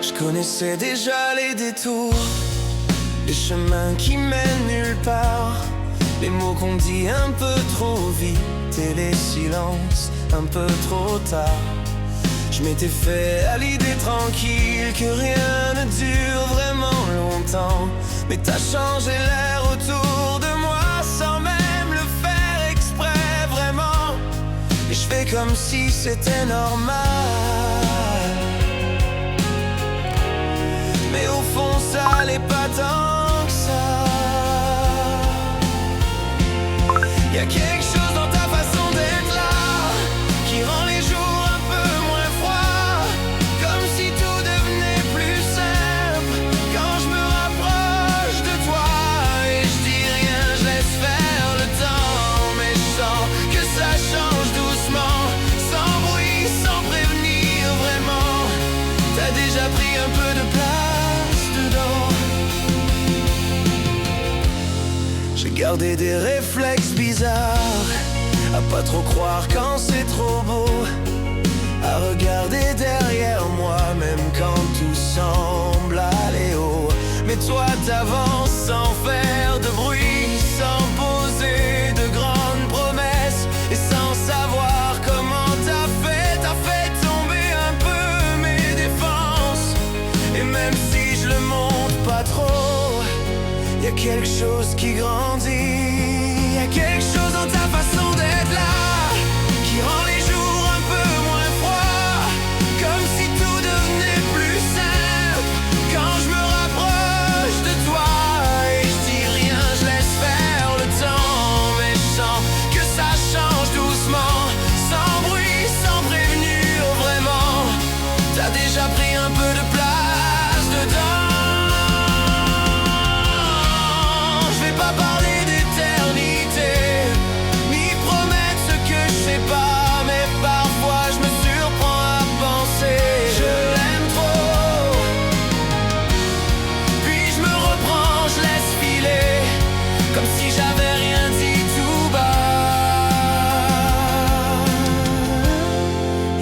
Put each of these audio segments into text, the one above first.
Je connaissais déjà les détours, les chemins qui mènent nulle part, les mots qu'on dit un peu trop vite et les silences un peu trop tard. Je m'étais fait à l'idée tranquille que rien ne dure vraiment longtemps, mais t'as changé l'air autour de moi sans même le faire exprès vraiment. Et je fais comme si c'était normal, mais au fond ça l'est pas tant que ça. Y'a quelque chose dans ta façon d'être là qui rend les jours un peu moins froids, comme si tout devenait plus simple quand je me rapproche de toi. Et je dis rien, je laisse faire le temps, mais je sens que ça change doucement, sans bruit, sans prévenir vraiment. T'as déjà pris un peu de place dedans. J'ai gardé des réflexes bizarres, à pas trop croire quand c'est trop beau, à regarder derrière moi même quand tout semble aller haut. Mais toi t'avances sans faire de bruit, sans poser de grandes promesses, et sans savoir comment t'as fait tomber un peu mes défenses. Et même si je le montre pas trop, y'a quelque chose qui grandit, y'a quelque chose dans ta façon d'être là qui rend les jours un peu moins froids, comme si tout devenait plus simple quand je me rapproche de toi. Et je dis rien, je laisse faire le temps, mais je sens que ça change doucement, sans bruit, sans prévenir vraiment. T'as déjà pris un peu de place dedans. Je vais pas parler d'éternité, ni promettre ce que je sais pas, mais parfois je me surprends à penser je l'aime trop. Puis je me reprends, je laisse filer, comme si j'avais rien dit tout bas.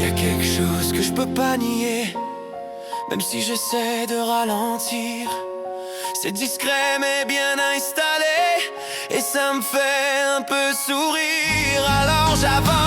Y'a quelque chose que je peux pas nier, même si j'essaie de ralentir. C'est discret mais bien installé, et ça me fait un peu sourire. Alors j'avance